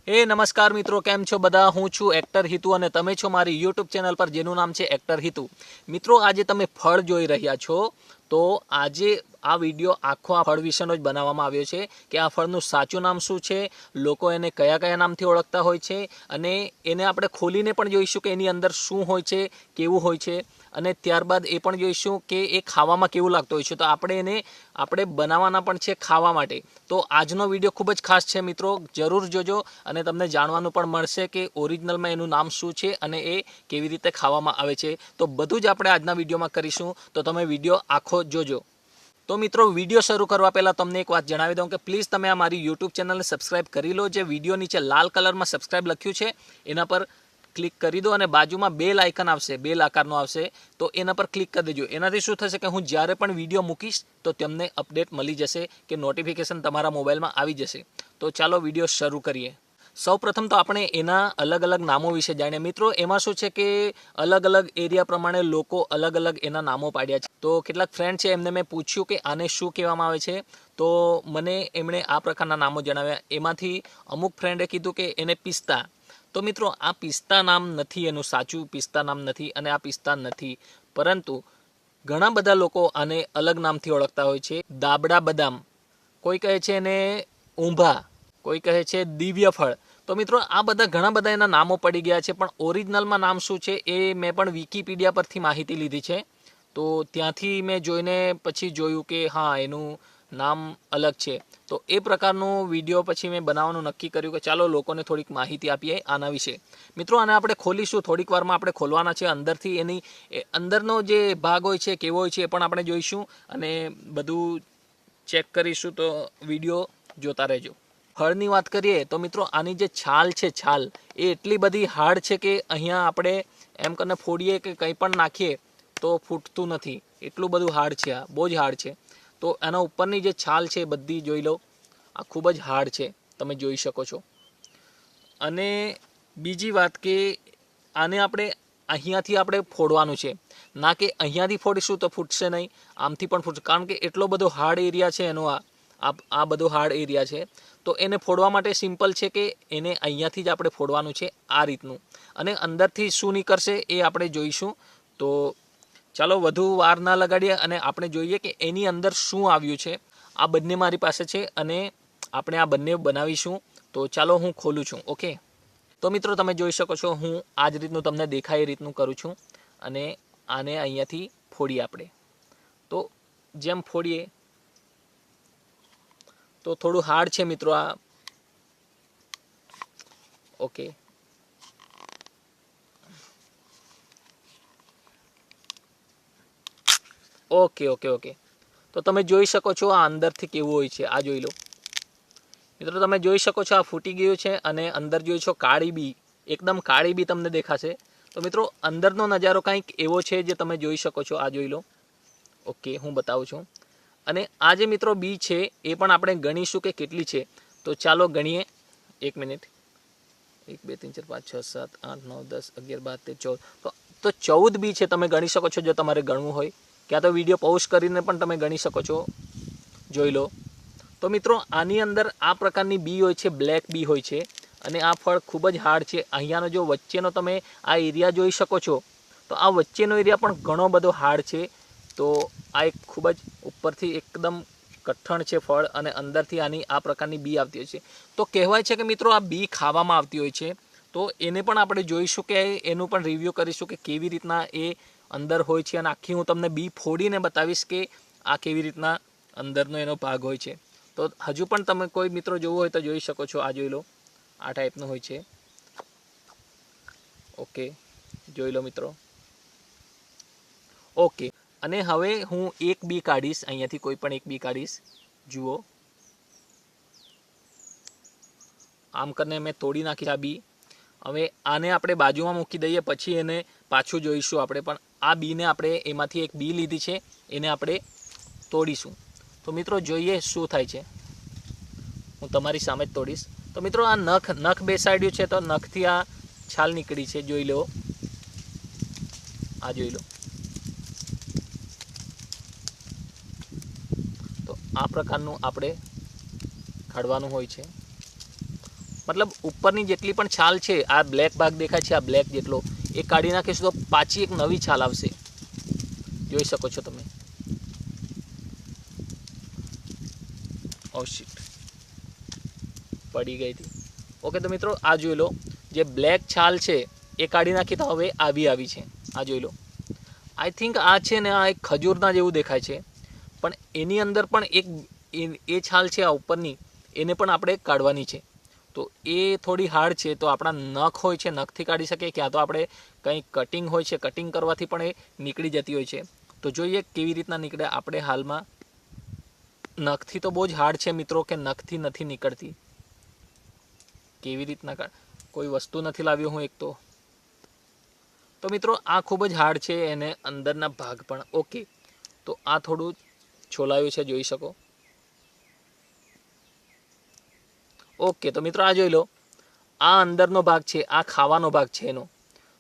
हे नमस्कार मित्रों, केम छो बधा। हूँ छू एक्टर हितू અને તમે છો મારી YouTube ચેનલ પર જેનું નામ છે एक्टर हितू। મિત્રો આજે તમે ફળ જોઈ રહ્યા છો તો આજે આ વિડિયો આખો આ ફળ વિશેનો જ બનાવવામાં આવ્યો છે કે આ ફળનું સાચું નામ શું છે, લોકો એને કયા કયા નામથી ઓળખતા હોય છે અને એને આપણે ખોલીને પણ જોઈશું કે એની અંદર શું હોય છે, કેવું હોય છે અને ત્યારબાદ એ પણ જોઈશું કે એ ખાવામાં કેવું લાગતું હોય છે। તો આપણે બનાવવાના પણ છે ખાવા માટે। તો આજનો વિડિયો ખૂબ જ ખાસ છે મિત્રો, જરૂર જોજો અને તમને જાણવાનું પણ મળશે કે ઓરિજિનલમાં એનું નામ શું છે અને એ કેવી રીતે ખાવામાં આવે છે। તો બધું જ આપણે આજના વિડિયોમાં કરીશું, તો તમે વિડિયો આખો જોજો। तो मित्रों वीडियो शुरू करवा पहला तमने एक बात जणावी दूं कि प्लीज तमे हमारी यूट्यूब चैनल ने सब्सक्राइब करी लो। जो वीडियो नीचे लाल कलर में सब्सक्राइब लख्यू है एना पर क्लिक करी दो और बाजू में बेल आइकन आवशे, बेल आकारनो आवशे तो एना पर क्लिक कर देजो। एनाथी शुं थशे कि हूँ ज्यारे पण वीडियो मूकीश तो तमने अपडेट मळी जशे कि नोटिफिकेशन तमारा मोबाइल में आवी जशे। तो चालो वीडियो शुरू करिए। सौ प्रथम तो આપણે એના અલગ અલગ નામો વિશે જાણીએ। મિત્રો એમાં શું છે કે અલગ અલગ એરિયા પ્રમાણે લોકો અલગ અલગ એના નામો પાડ્યા છે। તો કેટલાક ફ્રેન્ડ છે એમને મેં પૂછ્યું કે આને શું કહેવામાં આવે છે, તો મને એમણે આ પ્રકારના નામો જણાવ્યા। એમાંથી અમુક ફ્રેન્ડે કીધું કે એને પિસ્તા। તો મિત્રો આ પિસ્તા નામ નથી, એનું સાચું પિસ્તા નામ નથી અને આ પિસ્તા નથી, પરંતુ ઘણા બધા લોકો આને અલગ નામથી ઓળખતા હોય છે। દાબડા બદામ, કોઈ કહે છે એને ઊંભા, कोई कहे छे दिव्य फल। तो मित्रों आ बधा घणा बधा एना नामों पड़ी गया है, पण ओरिजिनल में नाम शुं छे ए मैं पण विकिपीडिया परथी माहिती लीधी छे। तो त्यांथी मैं जोईने पछी जोयुं के हाँ एनुं नाम अलग छे। तो ए प्रकारनो विडियो पछी मैं बनाववानुं नक्की कर्युं के चालो लोकोने थोड़ीक माहिती आपीए आना विषे। मित्रों आने आपणे खोलीशुं, थोड़ीक वारमां आपणे खोलवाना छे। अंदरथी एनी अंदरनो जे भाग होय छे केवो होय छे ए पण आपणे जोईशुं अने बधुं चेक करीशुं। तो विडियो जोता रहेजो। फळनी वात करीए तो मित्रों आनी जे छाल छे, छाल ए एटली बधी हार्ड छे के अहींया आपणे एम कने फोड़ीए के कंई पण नाखीए तो फूटतुं नथी, एटलुं बधुं हार्ड छे। आ बहु ज हार्ड छे। तो एना उपरनी जे छाल छे बधी जोई लो, आ खूब ज हार्ड छे, तमे जोई शको छो। अने बीजी वात के आने आपणे अहींयाथी आपणे फोड़वानुं छे, ना के अहींयाथी फोड़ीशुं तो फूटशे नहीं, आमथी पण फूटशे, कारण के एटलो बधो हार्ड एरिया छे एनो। आ बधो हार्ड एरिया छे। तो एने फोड़वा माटे सिम्पल छे के एने अहींयाथी ज आपणे फोड़वानुं छे आ रीतनुं, अने अंदरथी शुं निकळशे ए आपणे जोईशुं। तो चालो वधु वार ना लगाड़ीए अने आपणे जोईए के एनी अंदर शुं आव्युं छे। आ बंने मारी पासे छे अने आपणे आ बंने बनावीशुं। तो चालो हूँ खोलूं छुं। ओके, तो मित्रों तमे जोई शको छो हूँ आ ज रीतनुं तमने देखाय ए रीतनुं करूं छुं अने आने अहींयाथी फोड़ीए आपणे। तो जेम फोड़ीए तो थोड़ू हार्ड छे मित्रों आ। ओके, ओके ओके ओके तो तमे जोई शको छो आ अंदरथी केवुं होय छे। आ जोई लो मित्रों, तमे जोई शको छो आ फूटी गयुं छे अने अंदर जोई छो काળી बी, एकदम काળી बी तमने देखाशे। तो मित्रों अंदरनो नजारो कंईक एवो छे जे तमे जोई शको छो। आ जोई लो। ओके, हूँ बतावुं छुं। अने आ जे मित्रों बी छे ए पण आपणे गणीशुं के केटली छे। तो चालो गणीए। 1 मिनिट। 1 2 3 4 5 6 7 8 9 10 11 12 13 14। तो 14 बी छे, तमे गणी शको छो जो तमारे गणવું હોય। क्या तो विडियो पॉज करीने पण तमे गणी शको छो। जोई लो। तो मित्रों आनी अंदर आ प्रकारनी बी होय छे, ब्लेक बी होय छे अने आ फळ खूब ज हार्ड छे। अहींयानो जो वच्चेनो तमे आ एरिया जोई शको छो, तो आ वच्चेनो एरिया पण घणो बधो हार्ड छे। तो आ एक खूब ज उपरथी एकदम कठण छे फळ अने अंदरथी आनी आ प्रकारनी बी आवती होय छे। तो कहेवाय छे के मित्रों आ बी खावामां आवती होय छे। तो एने पण आपणे जोईशुं के एनुं पण रिव्यू करीशुं के केवी रीतना ए अंदर होय छे अने आखी हूँ तमने बी फोड़ीने बतावीश के आ केवी रीतना अंदरनो एनो भाग होय छे। तो हजू पण तमे कोई मित्रों जोवुं होय तो जोई शको छो। आ जोई लो, आ टाइपनुं होय छे। ओके, जोई लो मित्रों। ओके, अने हवे हूँ एक बी काढीश, अहींयाथी कोई पण एक बी काढीश। जुओ, आम करने मैं तोड़ी नाखीश आ बी। हवे आने आपणे बाजुमां मूकी दईए, पछी एने पाछुं जोईशुं आपणे। पण आ बी ने आपणे एमांथी एक बी लीधी छे, एने आपणे तोड़ीशुं। तो मित्रों जोईए शुं थाय छे। हूँ तमारी सामे ज तोड़ीश। तो मित्रों आ नख बेसाड्युं छे, तो नखथी आ छाल निकળી छे। जोई लो। आ जोई लो। तो आ प्रकारनुं आपणे काढवानुं होय छे। મતલબ ઉપરની જેટલી પણ છાલ છે, આ બ્લેક ભાગ દેખાય છે, આ બ્લેક જેટલો, એ કાઢી નાખીશું તો પાછી એક નવી છાલ આવશે. જોઈ શકો છો તમે. ઓ શિટ, પડી ગઈ હતી. ઓકે, તો મિત્રો આ જોઈ લો, જે બ્લેક છાલ છે એ કાઢી નાખી તો હવે આવી છે. આ જોઈ લો. આઈ થિંક આ છે ને, આ એક ખજૂરના જેવું દેખાય છે, પણ એની અંદર પણ એક એ છાલ છે આ ઉપરની, એને પણ આપણે કાઢવાની છે. તો એ થોડી હાર્ડ છે, તો આપણા નખ હોય છે, નખથી કાઢી શકીએ, ક્યાં તો આપણે કંઈ કટિંગ હોય છે, કટિંગ કરવાથી પણ એ નીકળી જતી હોય છે. તો જોઈએ કેવી રીતના નીકળે. આપણે હાલમાં નખથી તો બહુ જ હાર્ડ છે મિત્રો, કે નખથી નથી નીકળતી. કેવી રીતના કોઈ વસ્તુ નથી લાવ્યો હું એક તો મિત્રો આ ખૂબ જ હાર્ડ છે, એને અંદરના ભાગ પણ. ઓકે, તો આ થોડું છોલાયું છે, જોઈ શકો. ઓકે, તો મિત્રો આ જોઈ લો, આ અંદરનો ભાગ છે, આ ખાવાનો ભાગ છે એનો.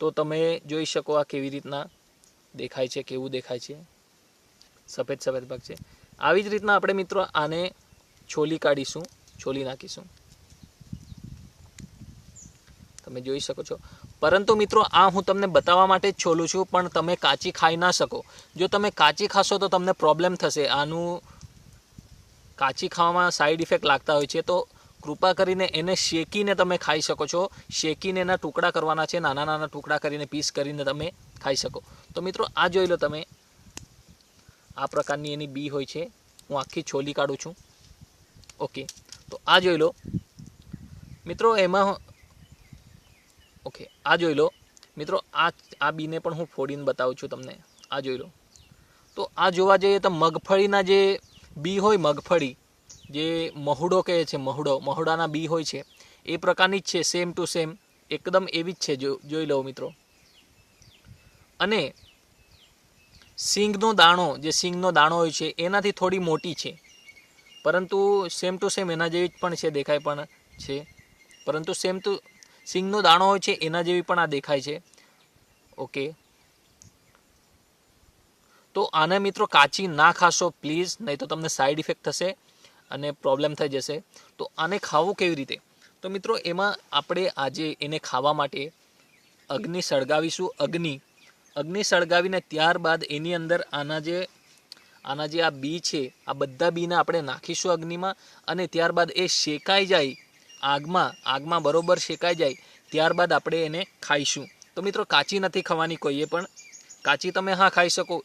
તો તમે જોઈ શકો આ કેવી રીતના દેખાય છે, કેવું દેખાય છે, સફેદ સફેદ ભાગ છે. આવી જ રીતના આપણે મિત્રો આને છોલી કાઢીશું, છોલી નાખીશું. તમે જોઈ શકો છો. પરંતુ મિત્રો આ હું તમને બતાવવા માટે જ છોલું છું, પણ તમે કાચી ખાઈ ના શકો. જો તમે કાચી ખાશો તો તમને પ્રોબ્લેમ થશે. આનું કાચી ખાવામાં સાઈડ ઇફેક્ટ લાગતા હોય છે, તો કૃપા કરીને એને શેકીને તમે ખાઈ શકો છો. શેકીને એના ટુકડા કરવાના છે, નાના નાના ટુકડા કરીને, પીસ કરીને તમે ખાઈ શકો. તો મિત્રો આ જોઈ લો તમે, આ પ્રકારની એની બી હોય છે. હું આખી છોલી કાઢું છું. ઓકે, તો આ જોઈ લો મિત્રો, એમાં ઓકે, આ જોઈ લો મિત્રો, આ બીને પણ હું ફોડીને બતાવું છું તમને. આ જોઈ લો. તો આ જોવા જઈએ તો મગફળીના જે બી હોય, મગફળી જે મહુડો કહે છે, મહુડાના બી હોય છે, એ પ્રકારની જ છે, સેમ ટુ સેમ, એકદમ એવી જ છે. જોઈ લો મિત્રો. અને સિંગનો દાણો, જે સિંગનો દાણો હોય છે એનાથી થોડી મોટી છે, પરંતુ સેમ ટુ સેમ એના જેવી જ પણ છે, દેખાય પણ છે. પરંતુ સેમ ટુ સિંગનો દાણો હોય છે એના જેવી પણ આ દેખાય છે. ઓકે, તો આને મિત્રો કાચી ના ખાશો પ્લીઝ, નહીં તો તમને સાઈડ ઇફેક્ટ થશે અને પ્રોબ્લેમ થઈ જશે. તો આને ખાવું કેવી રીતે? તો મિત્રો એમાં આપણે આજે એને ખાવા માટે અગ્નિ સળગાવીશું. અગ્નિ સળગાવીને ત્યારબાદ એની અંદર આના જે આ બી છે, આ બધા બીને આપણે નાખીશું અગ્નિમાં, અને ત્યારબાદ એ શેકાઈ જાય આગમાં બરોબર શેકાઈ જાય, ત્યારબાદ આપણે એને ખાઈશું. તો મિત્રો કાચી નથી ખાવાની કોઈએ પણ. કાચી તમે હા ખાઈ શકો,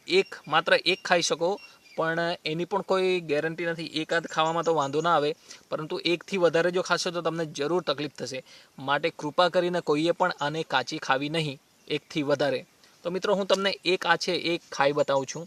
માત્ર એક ખાઈ શકો, પણ એની પણ કોઈ ગેરંટી નથી. એકાદ ખાવામાં તો વાંધો ના આવે, પરંતુ એકથી વધારે જો ખાશો તો તમને જરૂર તકલીફ થશે. માટે કૃપા કરીને કોઈએ પણ આને કાચી ખાવી નહીં, એકથી વધારે. તો મિત્રો હું તમને એક ખાઈ બતાવું છું.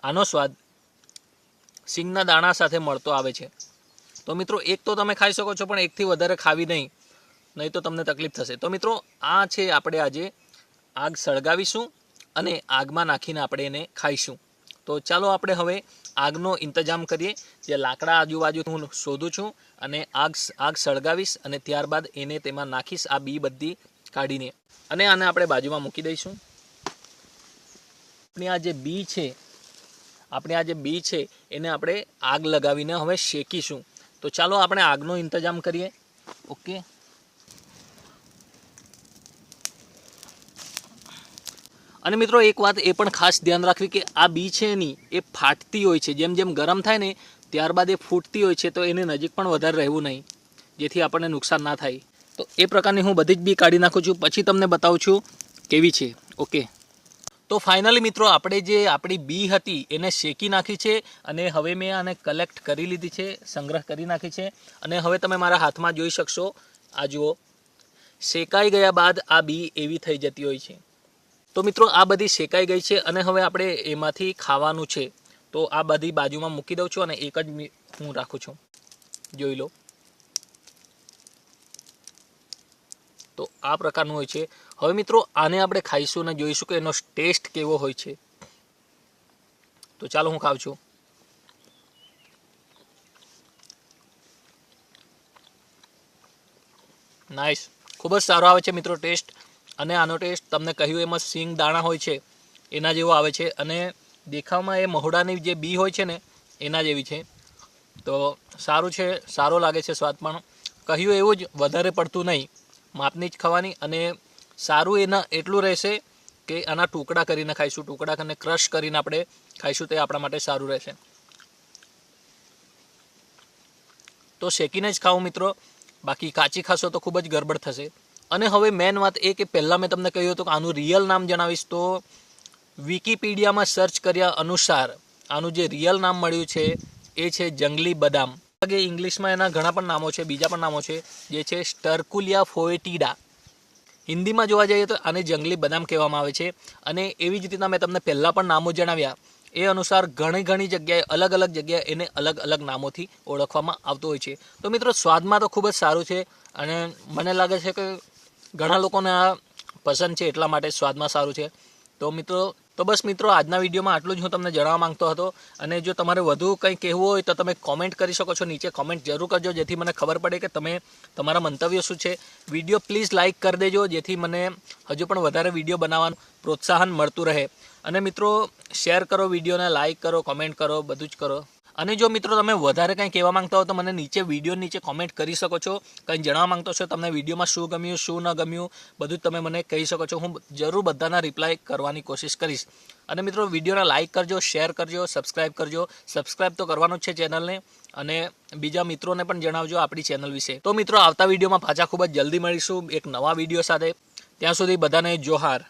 આનો સ્વાદ સિંગના દાણા સાથે મળતો આવે છે. તો મિત્રો એક તો તમે ખાઈ શકો છો, પણ એકથી વધારે ખાવી નહીં તો તમને તકલીફ થશે. તો મિત્રો આ છે, આપણે આજે આગ સળગાવીશું અને આગમાં નાખીને આપણે એને ખાઈશું. તો ચાલો આપણે હવે આગનો ઇંતજામ કરીએ. જે લાકડા આજુબાજુ હું શોધું છું અને આગ સળગાવીશ, અને ત્યારબાદ એને તેમાં નાખીશ, આ બી બધી કાઢીને, અને આને આપણે બાજુમાં મૂકી દઈશું. આપણી આ જે બી છે એને આપણે આગ લગાવીને હવે શેકીશું. તો ચાલો આપણે આગનો ઇંતજામ કરીએ. ઓકે, અને મિત્રો એક વાત એ પણ ખાસ ધ્યાન રાખવી કે આ બી છે એની એ ફાટતી હોય છે. જેમ જેમ ગરમ થાય ને ત્યારબાદ એ ફૂટતી હોય છે, તો એની નજીક પણ વધારે રહેવું નહીં, જેથી આપણને નુકસાન ના થાય. તો એ પ્રકારની હું બધી જ બી કાઢી નાખું છું, પછી તમને બતાવું છું કેવી છે. ઓકે, તો ફાઇનલી મિત્રો આપણે જે આપણી બી હતી એને શેકી નાખી છે, અને હવે મેં આને કલેક્ટ કરી લીધી છે, સંગ્રહ કરી નાખી છે. અને હવે તમે મારા હાથમાં જોઈ શકશો, આ જુઓ, શેકાઈ ગયા બાદ આ બી એવી થઈ જતી હોય છે. તો મિત્રો આ બધી શેકાઈ ગઈ છે, અને હવે આપણે એમાંથી ખાવાનું છે. તો આ બધી બાજુમાં મૂકી દઉં છું, અને એક જ હું રાખું છું. જોઈ લો, તો આ પ્રકારનું હોય છે. હવે મિત્રો આને આપણે ખાઈશું અને જોઈશું કે એનો ટેસ્ટ કેવો હોય છે. તો ચાલો હું ખાઉં છું. નાઇસ, ખૂબ જ સારો આવે છે મિત્રો ટેસ્ટ. અને આનો ટેસ્ટ તમને કહ્યું એમાં સિંગ દાણા હોય છે એના જેવો આવે છે, અને દેખાવમાં એ મહોડાની જે બી હોય છે ને એના જેવી છે. તો સારું છે, સારો લાગે છે સ્વાદ, પણ કહ્યું એવું જ વધારે પડતું નહીં, માપની જ ખાવાની. અને સારું એના એટલું રહેશે કે આના ટુકડા કરીને ખાઈશું, ટુકડા કરીને ક્રશ કરીને આપણે ખાઈશું, તે આપણા માટે સારું રહેશે. તો શેકીને જ ખાવું મિત્રો, બાકી કાચી ખાશો તો ખૂબ જ ગડબડ થશે. અને હવે મેન વાત એ કે પહેલાં મેં તમને કહ્યું હતું કે આનું રિયલ નામ જણાવીશ, તો વિકીપીડિયામાં સર્ચ કર્યા અનુસાર આનું જે રિયલ નામ મળ્યું છે એ છે જંગલી બદામ. ઇંગ્લિશમાં એના ઘણા પણ નામો છે, બીજા પણ નામો છે, જે છે સ્ટર્કુલિયા ફોએટીડા. હિન્દીમાં જોવા જઈએ તો આને જંગલી બદામ કહેવામાં આવે છે. અને એવી જ રીતના મેં તમને પહેલાં પણ નામો જણાવ્યા એ અનુસાર ઘણી જગ્યાએ અલગ અલગ જગ્યાએ એને અલગ અલગ નામોથી ઓળખવામાં આવતું હોય છે. તો મિત્રો સ્વાદમાં તો ખૂબ જ સારું છે, અને મને લાગે છે કે ઘણા લોકોને આ પસંદ છે, એટલા માટે સ્વાદમાં સારું છે. તો બસ મિત્રો આજના વિડીયોમાં આટલું જ હું તમને જણાવવા માંગતો હતો. અને જો તમારે વધુ કંઈ કહેવું હોય તો તમે કોમેન્ટ કરી શકો છો, નીચે કોમેન્ટ જરૂર કરજો, જેથી મને ખબર પડે કે તમે તમારા મંતવ્યો શું છે. વિડીયો પ્લીઝ લાઇક કરી દેજો, જેથી મને હજુ પણ વધારે વિડીયો બનાવવાનું પ્રોત્સાહન મળતું રહે. અને મિત્રો શેર કરો વિડીયોને, લાઇક કરો, કોમેન્ટ કરો, બધું જ કરો. અને જો મિત્રો તમે વધારે કંઈ કહેવા માંગતા હો તો મને નીચે વિડીયો નીચે કોમેન્ટ કરી શકો છો, કંઈ જણાવવા માંગતો છો તમને વિડીયોમાં શું ગમ્યું શું ન ગમ્યું બધું જ તમે મને કહી શકો છો. હું જરૂર બધાના રિપ્લાય કરવાની કોશિશ કરીશ. અને મિત્રો વિડીયોને લાઇક કરજો, શેર કરજો, સબસ્ક્રાઈબ કરજો. સબસ્ક્રાઈબ તો કરવાનું જ છે ચેનલને, અને બીજા મિત્રોને પણ જણાવજો આપણી ચેનલ વિશે. તો મિત્રો આવતા વિડીયોમાં પાછા ખૂબ જ જલ્દી મળીશું એક નવા વિડીયો સાથે. ત્યાં સુધી બધાને જોહાર.